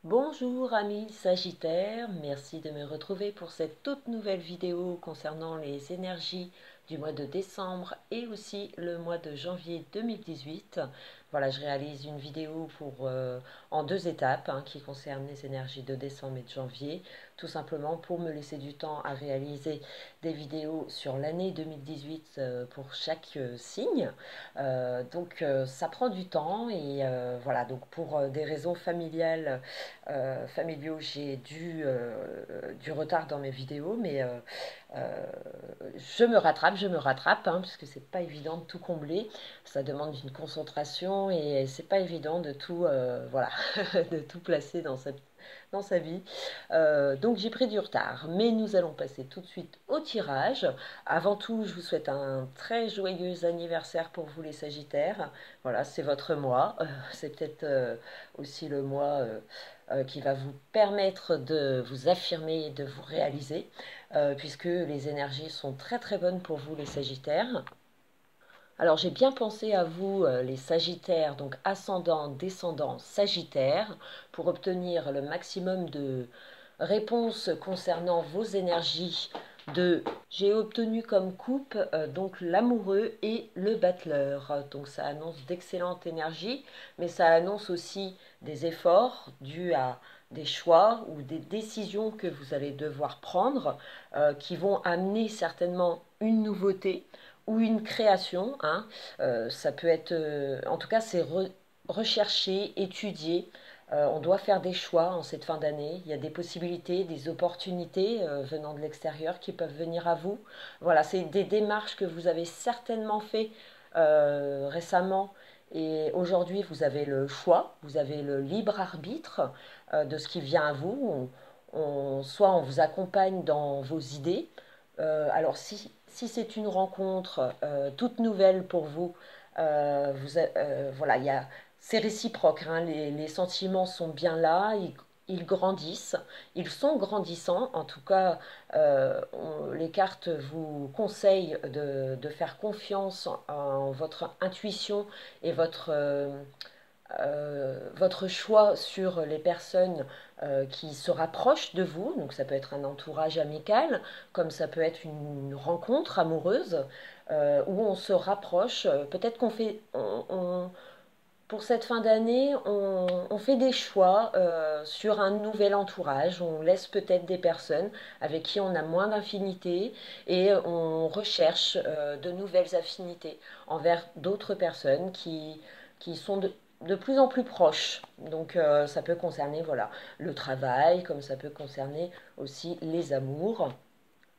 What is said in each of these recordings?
Bonjour amis Sagittaires, merci de me retrouver pour cette toute nouvelle vidéo concernant les énergies du mois de décembre et aussi le mois de janvier 2018. Voilà, je réalise une vidéo en deux étapes qui concernent les énergies de décembre et de janvier, tout simplement pour me laisser du temps à réaliser des vidéos sur l'année 2018 pour chaque signe. Ça prend du temps et voilà, donc pour des raisons familiaux, j'ai du retard dans mes vidéos, mais je me rattrape, puisque c'est pas évident de tout combler. Ça demande une concentration et c'est pas évident de tout, voilà, de tout placer dans sa vie. Donc j'ai pris du retard, mais nous allons passer tout de suite au tirage. Avant tout, je vous souhaite un très joyeux anniversaire pour vous les Sagittaires. Voilà, c'est votre mois. C'est peut-être aussi le mois qui va vous permettre de vous affirmer et de vous réaliser, puisque les énergies sont très très bonnes pour vous les Sagittaires. Alors j'ai bien pensé à vous les Sagittaires, donc ascendant, descendant, Sagittaire, pour obtenir le maximum de réponses concernant vos énergies. J'ai obtenu comme coupe donc l'amoureux et le battleur. Donc ça annonce d'excellentes énergies, mais ça annonce aussi des efforts dus à des choix ou des décisions que vous allez devoir prendre, qui vont amener certainement une nouveauté ou une création. Ça peut être, en tout cas, recherché, étudié. On doit faire des choix en cette fin d'année. Il y a des possibilités, des opportunités venant de l'extérieur qui peuvent venir à vous. Voilà, c'est des démarches que vous avez certainement fait récemment. Et aujourd'hui, vous avez le choix, vous avez le libre arbitre de ce qui vient à vous. Soit on vous accompagne dans vos idées. Alors si c'est une rencontre toute nouvelle pour vous, voilà, c'est réciproque, les sentiments sont bien là, ils grandissent, ils sont grandissants. En tout cas, les cartes vous conseillent de faire confiance en votre intuition et votre choix sur les personnes qui se rapprochent de vous. Donc ça peut être un entourage amical, comme ça peut être une rencontre amoureuse où on se rapproche. Peut-être qu'on fait, pour cette fin d'année, on fait des choix sur un nouvel entourage. On laisse peut-être des personnes avec qui on a moins d'affinités et on recherche de nouvelles affinités envers d'autres personnes qui sont de plus en plus proches. Donc ça peut concerner voilà, le travail, comme ça peut concerner aussi les amours.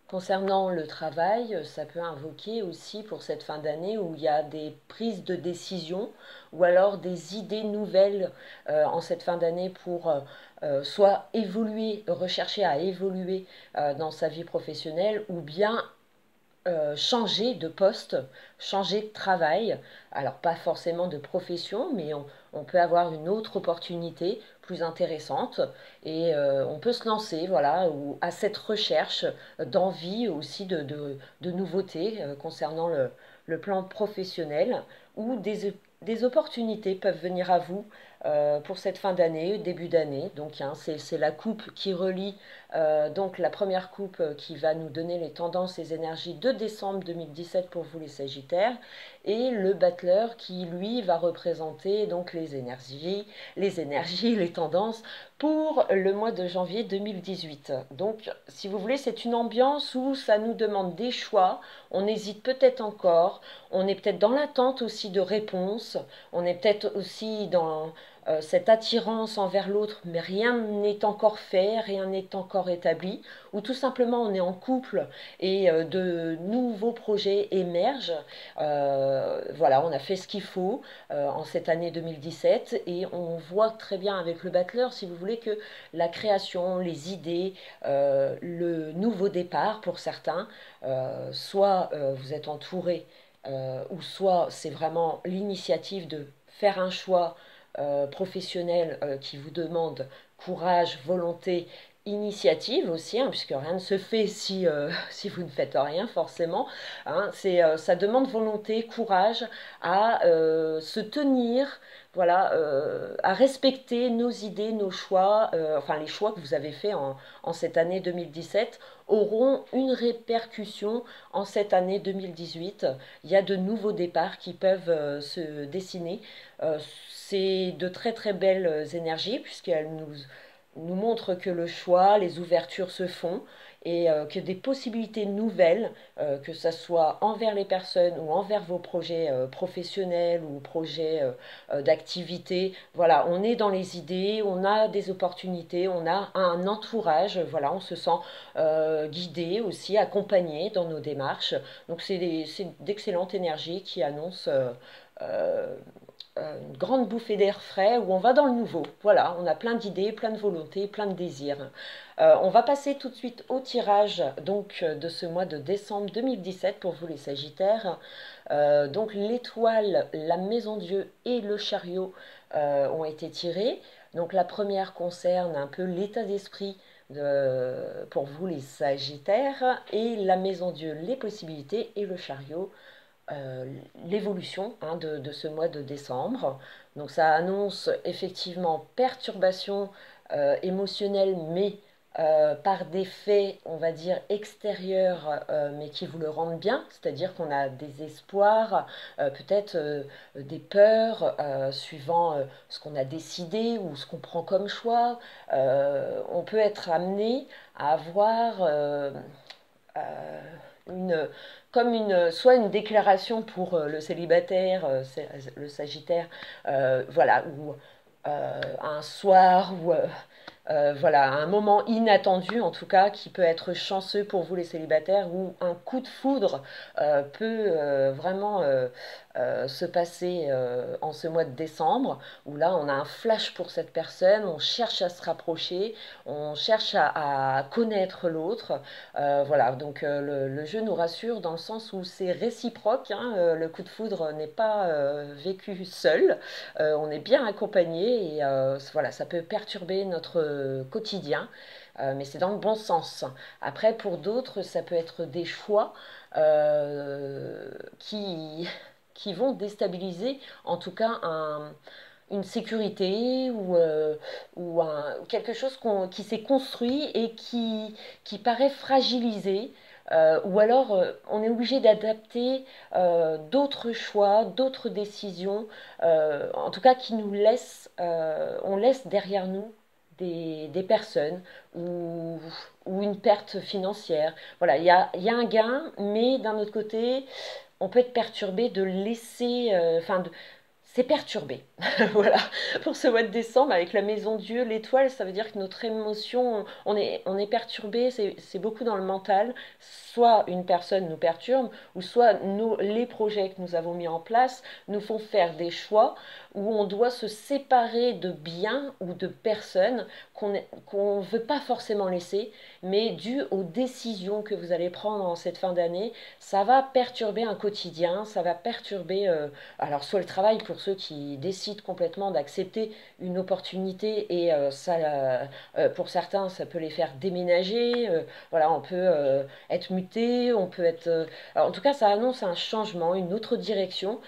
Concernant le travail, ça peut invoquer aussi pour cette fin d'année où il y a des prises de décision ou alors des idées nouvelles en cette fin d'année pour soit évoluer, rechercher à évoluer dans sa vie professionnelle ou bien changer de poste, changer de travail. Alors pas forcément de profession, mais on peut avoir une autre opportunité plus intéressante et on peut se lancer voilà, à cette recherche d'envie aussi de nouveautés concernant le plan professionnel ou des opportunités peuvent venir à vous pour cette fin d'année, début d'année. Donc c'est la coupe qui relie donc la première coupe qui va nous donner les tendances et énergies de décembre 2017 pour vous les Sagittaires et le battleur qui lui va représenter donc les tendances pour le mois de janvier 2018. Donc si vous voulez c'est une ambiance où ça nous demande des choix, on hésite peut-être encore, on est peut-être dans l'attente aussi de réponses, on est peut-être aussi dans cette attirance envers l'autre, mais rien n'est encore fait, rien n'est encore établi, ou tout simplement on est en couple et de nouveaux projets émergent. Voilà, on a fait ce qu'il faut en cette année 2017 et on voit très bien avec le battleur, si vous voulez, que la création, les idées, le nouveau départ pour certains, soit vous êtes entouré, ou soit c'est vraiment l'initiative de faire un choix professionnel qui vous demande courage, volonté initiative aussi, hein, puisque rien ne se fait si, si vous ne faites rien forcément. Hein. Ça demande volonté, courage à se tenir, voilà, à respecter nos idées, nos choix, enfin les choix que vous avez faits en cette année 2017 auront une répercussion en cette année 2018. Il y a de nouveaux départs qui peuvent se dessiner. C'est de très très belles énergies puisqu'elles nous montrent que le choix, les ouvertures se font et que des possibilités nouvelles, que ce soit envers les personnes ou envers vos projets professionnels ou projets d'activité, voilà, on est dans les idées, on a des opportunités, on a un entourage, voilà, on se sent guidé aussi, accompagné dans nos démarches. Donc c'est d'excellentes énergies qui annoncent euh, une grande bouffée d'air frais où on va dans le nouveau. Voilà, on a plein d'idées, plein de volontés, plein de désirs. On va passer tout de suite au tirage donc de ce mois de décembre 2017 pour vous les Sagittaires. Donc l'étoile, la maison Dieu et le chariot ont été tirés. Donc la première concerne un peu l'état d'esprit pour vous les Sagittaires et la maison Dieu les possibilités et le chariot euh, l'évolution hein, de ce mois de décembre. Donc ça annonce effectivement perturbation émotionnelle, mais par des faits, on va dire, extérieurs, mais qui vous le rendent bien, c'est-à-dire qu'on a des espoirs, peut-être des peurs, suivant ce qu'on a décidé ou ce qu'on prend comme choix. On peut être amené à avoir euh, une, soit une déclaration pour le célibataire, le sagittaire, voilà, ou un soir, ou voilà, un moment inattendu en tout cas, qui peut être chanceux pour vous les célibataires, ou un coup de foudre peut vraiment se passer en ce mois de décembre, où là on a un flash pour cette personne, on cherche à se rapprocher, on cherche à connaître l'autre. Voilà, donc le jeu nous rassure dans le sens où c'est réciproque, hein, le coup de foudre n'est pas vécu seul, on est bien accompagné et voilà, ça peut perturber notre quotidien, mais c'est dans le bon sens. Après, pour d'autres, ça peut être des choix euh, qui, qui vont déstabiliser en tout cas une sécurité ou quelque chose qui s'est construit et qui paraît fragilisé. Ou alors on est obligé d'adapter d'autres choix, d'autres décisions, en tout cas qui nous laissent, on laisse derrière nous des personnes ou une perte financière. Voilà, il y a un gain, mais d'un autre côté, on peut être perturbé de laisser, enfin, c'est perturbé. Voilà, pour ce mois de décembre, avec la maison Dieu, l'étoile, ça veut dire que notre émotion, on est perturbé, c'est beaucoup dans le mental. Soit une personne nous perturbe, ou soit les projets que nous avons mis en place nous font faire des choix où on doit se séparer de biens ou de personnes qu'on ne veut pas forcément laisser, mais dû aux décisions que vous allez prendre en cette fin d'année, ça va perturber un quotidien, ça va perturber alors soit le travail pour ceux qui décident complètement d'accepter une opportunité et pour certains ça peut les faire déménager, voilà on peut être muté, on peut être... alors, en tout cas ça annonce un changement, une autre direction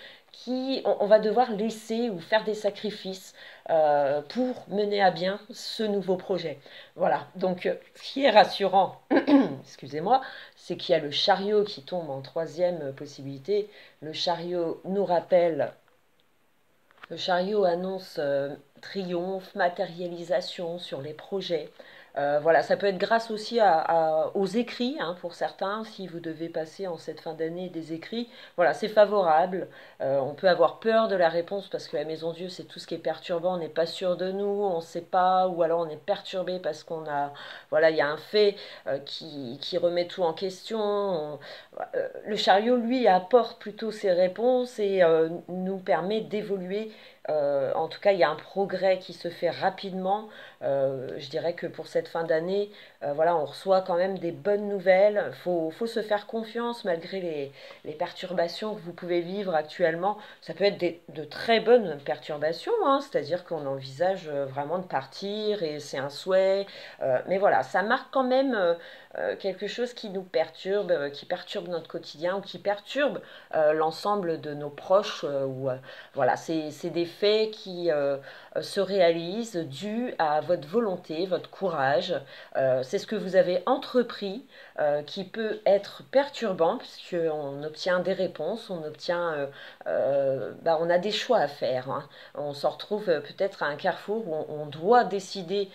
on va devoir laisser ou faire des sacrifices pour mener à bien ce nouveau projet. Voilà, donc ce qui est rassurant, excusez-moi, c'est qu'il y a le chariot qui tombe en troisième possibilité. Le chariot nous rappelle, le chariot annonce triomphe, matérialisation sur les projets. Voilà, ça peut être grâce aussi aux écrits, hein, pour certains, si vous devez passer en cette fin d'année des écrits. Voilà, c'est favorable. On peut avoir peur de la réponse parce que la maison Dieu, c'est tout ce qui est perturbant. On n'est pas sûr de nous, on ne sait pas, ou alors on est perturbé parce voilà, il y a un fait qui remet tout en question. Le chariot, lui, apporte plutôt ses réponses et nous permet d'évoluer En tout cas, il y a un progrès qui se fait rapidement. Je dirais que pour cette fin d'année, voilà, on reçoit quand même des bonnes nouvelles. Faut se faire confiance malgré les perturbations que vous pouvez vivre actuellement. Ça peut être de très bonnes perturbations, hein, c'est-à-dire qu'on envisage vraiment de partir et c'est un souhait. Mais voilà, ça marque quand même quelque chose qui nous perturbe, qui perturbe notre quotidien ou qui perturbe l'ensemble de nos proches. Voilà, c'est des faits qui se réalisent dus à votre volonté, votre courage. C'est ce que vous avez entrepris qui peut être perturbant puisqu'on obtient des réponses, on a des choix à faire, hein. On s'en retrouve peut-être à un carrefour où on doit décider,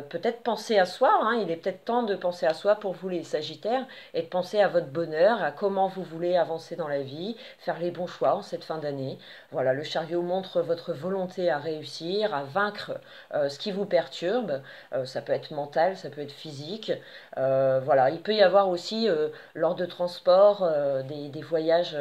peut-être penser à soi, hein. Il est peut-être temps de penser à soi pour vous les Sagittaires et de penser à votre bonheur, à comment vous voulez avancer dans la vie, faire les bons choix en cette fin d'année. Voilà, le chariot montre votre volonté à réussir, à vaincre ce qui vous perturbe. Ça peut être mental, ça peut être physique. Voilà, il peut y avoir aussi lors de transport des voyages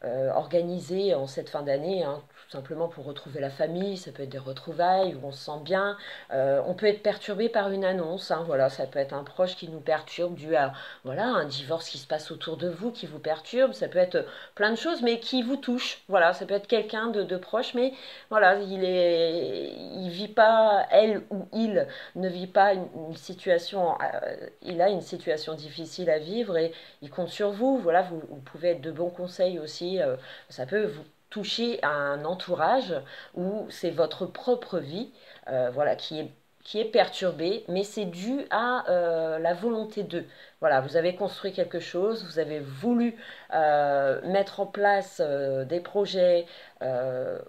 organisés en cette fin d'année, hein, tout simplement pour retrouver la famille. Ça peut être des retrouvailles où on se sent bien. On peut être perturbé par une annonce, hein, voilà, ça peut être un proche qui nous perturbe dû à voilà, un divorce qui se passe autour de vous qui vous perturbe. Ça peut être plein de choses, mais qui vous touche. Voilà, ça peut être quelqu'un de proche, mais voilà, il vit pas, elle ou il ne vit pas une situation, il a une situation difficile à vivre et il compte sur vous. Voilà, vous pouvez être de bons conseils aussi. Ça peut vous toucher à un entourage où c'est votre propre vie, voilà, qui est perturbée, mais c'est dû à la volonté d'eux. Voilà, vous avez construit quelque chose, vous avez voulu mettre en place des projets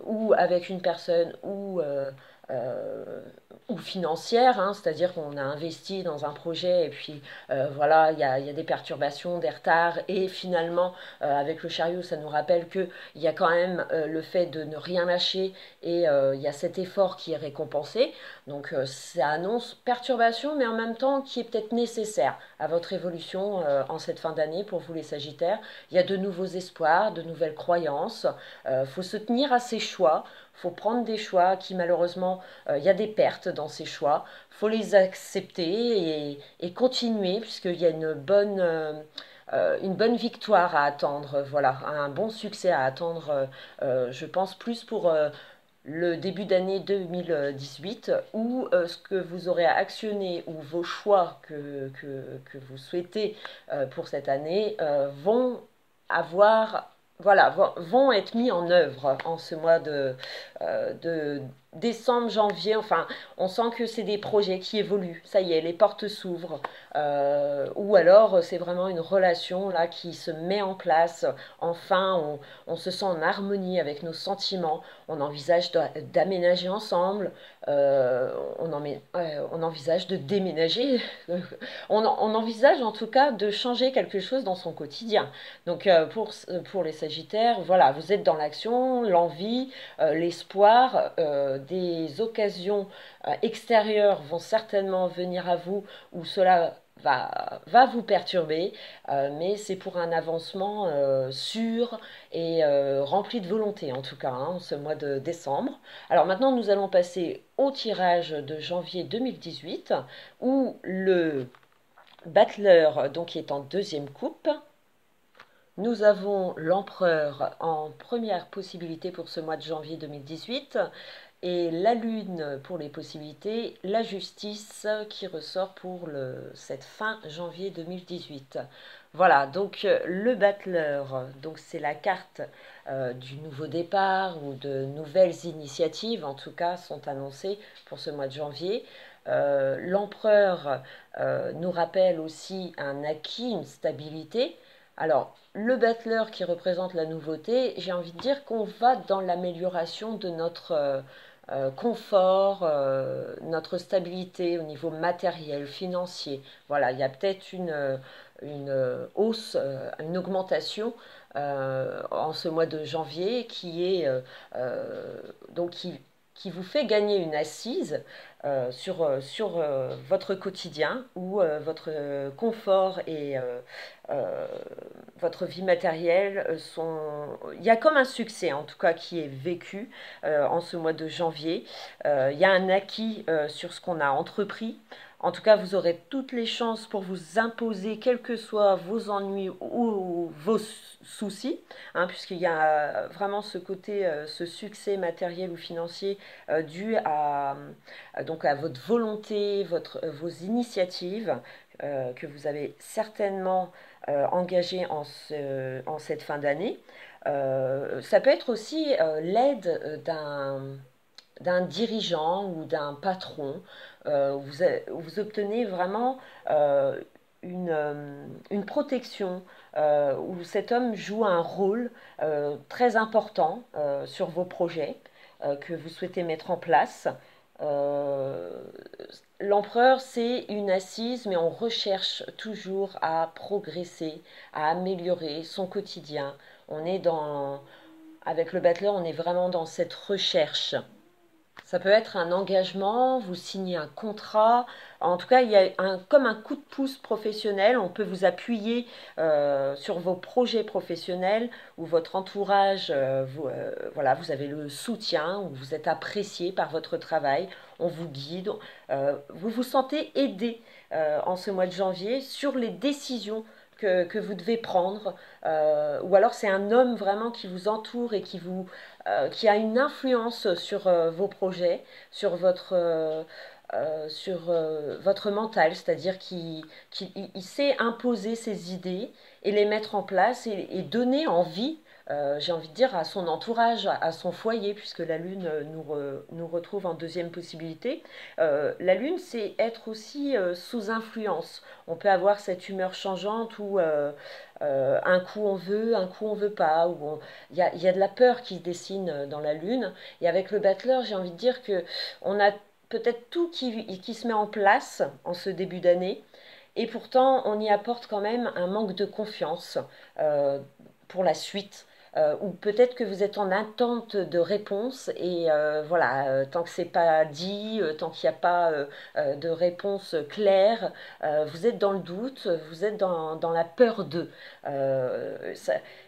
ou avec une personne euh, ou financière, hein, c'est-à-dire qu'on a investi dans un projet et puis voilà, il y a des perturbations, des retards et finalement avec le chariot ça nous rappelle qu'il y a quand même le fait de ne rien lâcher et il y a cet effort qui est récompensé. Donc ça annonce perturbation mais en même temps qui est peut-être nécessaire à votre évolution en cette fin d'année pour vous les Sagittaires. Il y a de nouveaux espoirs, de nouvelles croyances. Faut se tenir à ses choix. Faut prendre des choix qui malheureusement, il y a des pertes dans ces choix. Faut les accepter et continuer puisqu'il y a une bonne victoire à attendre, voilà, un bon succès à attendre, je pense plus pour le début d'année 2018 où ce que vous aurez actionné ou vos choix que vous souhaitez pour cette année vont avoir voilà, vont être mis en œuvre en ce mois de décembre, janvier. Enfin, on sent que c'est des projets qui évoluent. Ça y est, les portes s'ouvrent. Ou alors, c'est vraiment une relation là qui se met en place. Enfin, on se sent en harmonie avec nos sentiments. On envisage d'aménager ensemble. On envisage de déménager. On envisage en tout cas de changer quelque chose dans son quotidien. Donc pour les Sagittaires, voilà, vous êtes dans l'action, l'envie, l'espoir, des occasions extérieures vont certainement venir à vous où cela va vous perturber, mais c'est pour un avancement sûr et rempli de volonté en tout cas, hein, ce mois de décembre. Alors maintenant nous allons passer au tirage de janvier 2018 où le battleur donc qui est en deuxième coupe. Nous avons l'empereur en première possibilité pour ce mois de janvier 2018 et la lune pour les possibilités, la justice qui ressort pour cette fin janvier 2018. Voilà, donc le battleur, donc c'est la carte du nouveau départ ou de nouvelles initiatives, en tout cas, sont annoncées pour ce mois de janvier. L'empereur nous rappelle aussi un acquis, une stabilité. Alors, le battleur qui représente la nouveauté, j'ai envie de dire qu'on va dans l'amélioration de notre confort, notre stabilité au niveau matériel, financier. Voilà, il y a peut-être une hausse, une augmentation en ce mois de janvier qui est donc qui vous fait gagner une assise sur votre quotidien où votre confort et euh, votre vie matérielle sont... Il y a comme un succès en tout cas qui est vécu en ce mois de janvier. Il y a un acquis sur ce qu'on a entrepris. En tout cas, vous aurez toutes les chances pour vous imposer, quels que soient vos ennuis ou vos soucis, hein, puisqu'il y a vraiment ce côté, ce succès matériel ou financier dû donc à votre volonté, vos initiatives que vous avez certainement engagées en cette fin d'année. Ça peut être aussi l'aide d'un dirigeant ou d'un patron. Vous obtenez vraiment euh, une protection où cet homme joue un rôle très important sur vos projets que vous souhaitez mettre en place. Euh, L'empereur, c'est une assise, mais on recherche toujours à progresser, à améliorer son quotidien. On est dans, avec le battleur, on est vraiment dans cette recherche. Ça peut être un engagement, vous signez un contrat. En tout cas, il y a comme un coup de pouce professionnel. On peut vous appuyer sur vos projets professionnels où votre entourage, voilà, vous avez le soutien, où vous êtes apprécié par votre travail. On vous guide. Vous vous sentez aidé en ce mois de janvier sur les décisions que vous devez prendre, ou alors c'est un homme vraiment qui vous entoure et qui a une influence sur vos projets, sur votre mental, c'est-à-dire qu'il sait imposer ses idées et les mettre en place et donner envie, j'ai envie de dire, à son entourage, à son foyer, puisque la Lune nous retrouve en deuxième possibilité. La Lune, c'est être aussi sous influence. On peut avoir cette humeur changeante où un coup on veut, un coup on veut pas. Il y a de la peur qui se dessine dans la Lune. Et avec le battleur, j'ai envie de dire que on a peut-être tout qui se met en place en ce début d'année. Et pourtant, on y apporte quand même un manque de confiance euh, pour la suite. Ou peut-être que vous êtes en attente de réponse et voilà, tant que c'est pas dit, tant qu'il n'y a pas de réponse claire, vous êtes dans le doute, vous êtes dans la peur d'eux.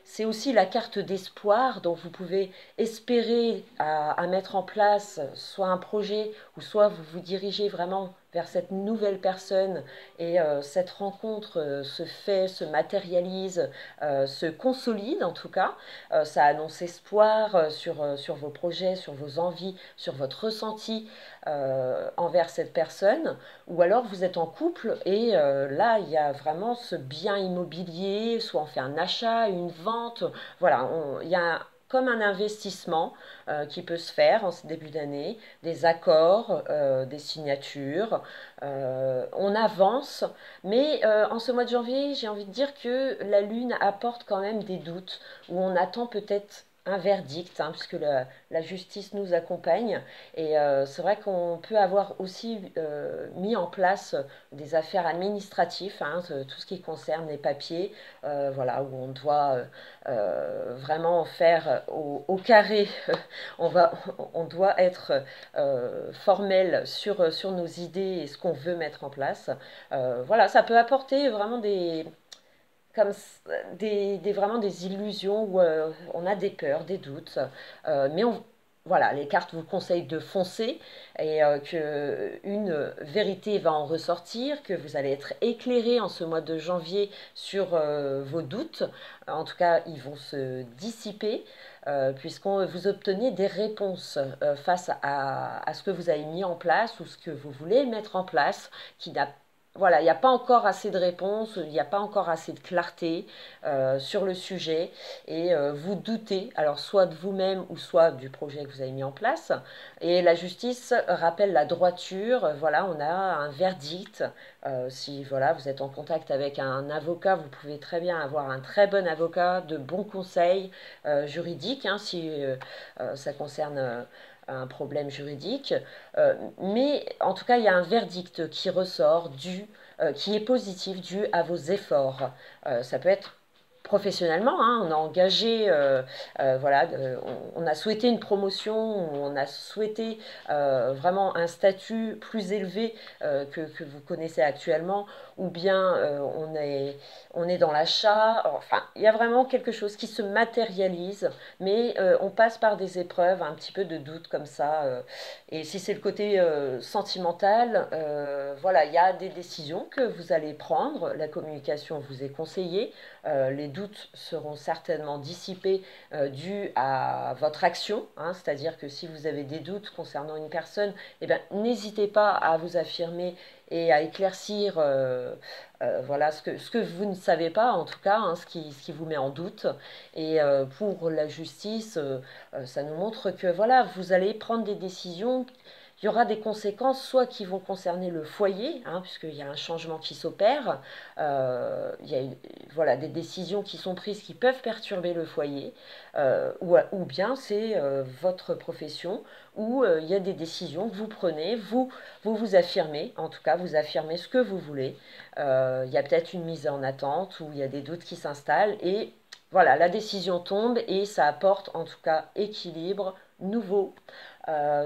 C'est aussi la carte d'espoir dont vous pouvez espérer à mettre en place soit un projet ou soit vous vous dirigez vraiment vers cette nouvelle personne et cette rencontre se fait, se matérialise, se consolide en tout cas. Ça annonce espoir sur vos projets, sur vos envies, sur votre ressenti envers cette personne. Ou alors vous êtes en couple et là il y a vraiment ce bien immobilier, soit on fait un achat, une vente. Voilà, il y a comme un investissement qui peut se faire en ce début d'année, des accords, des signatures. On avance, mais en ce mois de janvier, j'ai envie de dire que la Lune apporte quand même des doutes, où on attend peut-être un verdict, hein, puisque la justice nous accompagne. Et c'est vrai qu'on peut avoir aussi mis en place des affaires administratives, hein, tout ce qui concerne les papiers, voilà, où on doit vraiment faire au carré. on, va, on doit être formel sur nos idées et ce qu'on veut mettre en place. Voilà, ça peut apporter vraiment comme vraiment des illusions où on a des peurs, des doutes, mais voilà, les cartes vous conseillent de foncer et que une vérité va en ressortir, que vous allez être éclairé en ce mois de janvier sur vos doutes. En tout cas, ils vont se dissiper puisqu'on vous obtenez des réponses face à ce que vous avez mis en place ou ce que vous voulez mettre en place qui n'a voilà, il n'y a pas encore assez de réponses, il n'y a pas encore assez de clarté sur le sujet et vous doutez, alors soit de vous-même ou soit du projet que vous avez mis en place. Et la justice rappelle la droiture, voilà, on a un verdict. Si voilà, vous êtes en contact avec un avocat, vous pouvez très bien avoir un très bon avocat, de bons conseils juridiques, hein, si ça concerne un problème juridique. Mais en tout cas, il y a un verdict qui ressort qui est positif, dû à vos efforts. Ça peut être professionnellement, hein, on a engagé, voilà, on a souhaité une promotion, on a souhaité vraiment un statut plus élevé que vous connaissez actuellement, ou bien on est dans l'achat. Enfin, il y a vraiment quelque chose qui se matérialise, mais on passe par des épreuves, un petit peu de doute comme ça. Et si c'est le côté sentimental, voilà, il y a des décisions que vous allez prendre, la communication vous est conseillée, les doutes seront certainement dissipés dus à votre action, hein, c'est-à-dire que si vous avez des doutes concernant une personne, eh ben, n'hésitez pas à vous affirmer et à éclaircir voilà, ce que vous ne savez pas, en tout cas, hein, ce qui vous met en doute. Et pour la justice, ça nous montre que voilà, vous allez prendre des décisions. Il y aura des conséquences, soit qui vont concerner le foyer, hein, puisqu'il y a un changement qui s'opère, il y a voilà, des décisions qui sont prises qui peuvent perturber le foyer, ou bien c'est votre profession où il y a des décisions que vous prenez, vous affirmez, en tout cas vous affirmez ce que vous voulez. Il y a peut-être une mise en attente où il y a des doutes qui s'installent et voilà, la décision tombe et ça apporte en tout cas équilibre nouveau.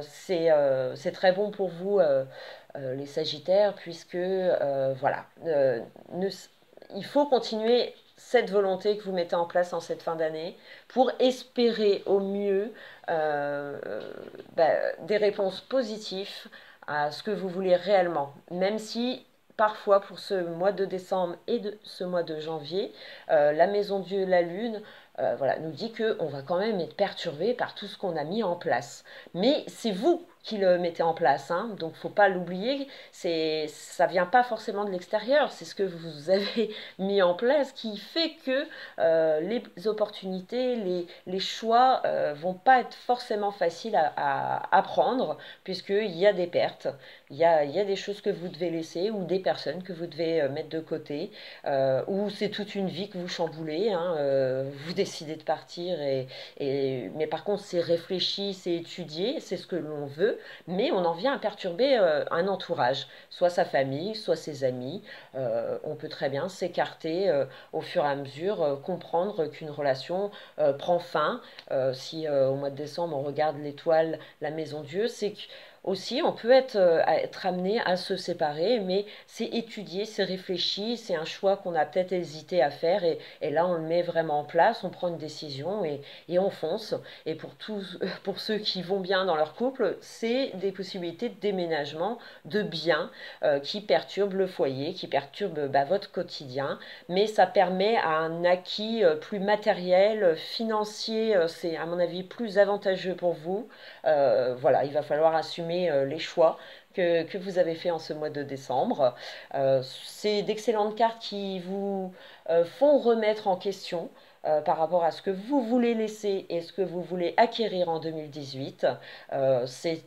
C'est très bon pour vous, les Sagittaires, puisque voilà, ne, il faut continuer cette volonté que vous mettez en place en cette fin d'année pour espérer au mieux euh, bah, des réponses positives à ce que vous voulez réellement, même si parfois pour ce mois de décembre et ce mois de janvier, la maison Dieu, la lune, voilà, nous dit qu'on va quand même être perturbé par tout ce qu'on a mis en place. Mais c'est vous qui le mettez en place, hein, donc faut pas l'oublier. Ça vient pas forcément de l'extérieur, c'est ce que vous avez mis en place qui fait que les opportunités, les choix vont pas être forcément faciles à prendre, puisqu'il y a des pertes, il y a des choses que vous devez laisser ou des personnes que vous devez mettre de côté, ou c'est toute une vie que vous chamboulez, hein, vous décidez de partir, mais par contre c'est réfléchi, c'est étudié, c'est ce que l'on veut, mais on en vient à perturber un entourage, soit sa famille, soit ses amis. On peut très bien s'écarter au fur et à mesure, comprendre qu'une relation prend fin. Si au mois de décembre on regarde l'étoile, la maison Dieu, c'est que aussi, on peut être amené à se séparer, mais c'est étudié, c'est réfléchi, c'est un choix qu'on a peut-être hésité à faire, et là on le met vraiment en place, on prend une décision et on fonce. Et pour tous, pour ceux qui vont bien dans leur couple, c'est des possibilités de déménagement, de biens qui perturbent le foyer, qui perturbent votre quotidien, mais ça permet à un acquis plus matériel, financier, c'est à mon avis plus avantageux pour vous. Voilà, il va falloir assumer les choix que vous avez fait en ce mois de décembre. C'est d'excellentes cartes qui vous font remettre en question par rapport à ce que vous voulez laisser et ce que vous voulez acquérir en 2018. C'est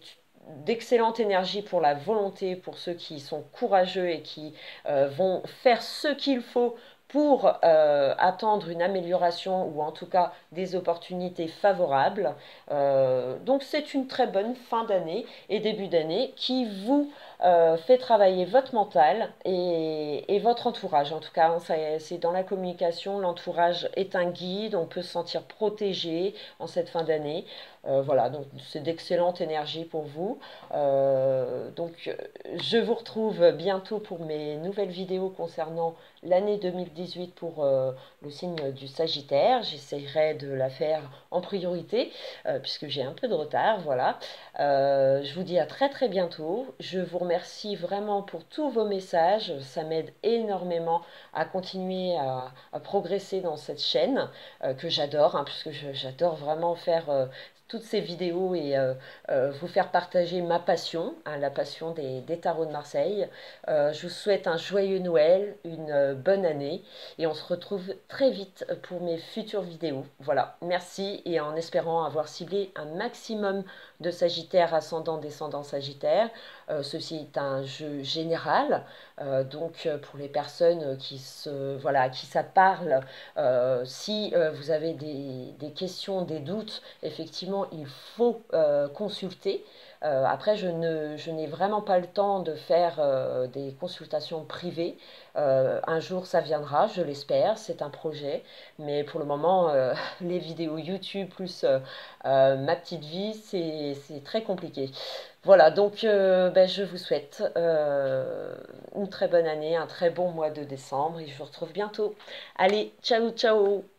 d'excellente énergie pour la volonté, pour ceux qui sont courageux et qui vont faire ce qu'il faut pour attendre une amélioration ou en tout cas des opportunités favorables. Donc c'est une très bonne fin d'année et début d'année qui vous fait travailler votre mental et votre entourage. En tout cas, hein, c'est dans la communication, l'entourage est un guide, on peut se sentir protégé en cette fin d'année. Voilà, donc c'est d'excellente énergie pour vous. Donc je vous retrouve bientôt pour mes nouvelles vidéos concernant l'année 2018 pour le signe du Sagittaire. J'essaierai de la faire en priorité puisque j'ai un peu de retard. Voilà. Je vous dis à très très bientôt. Je vous remercie vraiment pour tous vos messages. Ça m'aide énormément à continuer à progresser dans cette chaîne que j'adore, hein, puisque j'adore vraiment faire toutes ces vidéos et vous faire partager ma passion, hein, la passion des tarots de Marseille. Je vous souhaite un joyeux Noël, une bonne année et on se retrouve très vite pour mes futures vidéos. Voilà, merci et en espérant avoir ciblé un maximum de Sagittaires ascendant, descendant Sagittaire. Ceci est un jeu général, donc pour les personnes voilà, à qui ça parle, si vous avez des questions, des doutes, effectivement, il faut consulter. Après, je n'ai vraiment pas le temps de faire des consultations privées. Un jour, ça viendra, je l'espère, c'est un projet. Mais pour le moment, les vidéos YouTube plus ma petite vie, c'est très compliqué. Voilà, donc ben, je vous souhaite une très bonne année, un très bon mois de décembre et je vous retrouve bientôt. Allez, ciao, ciao!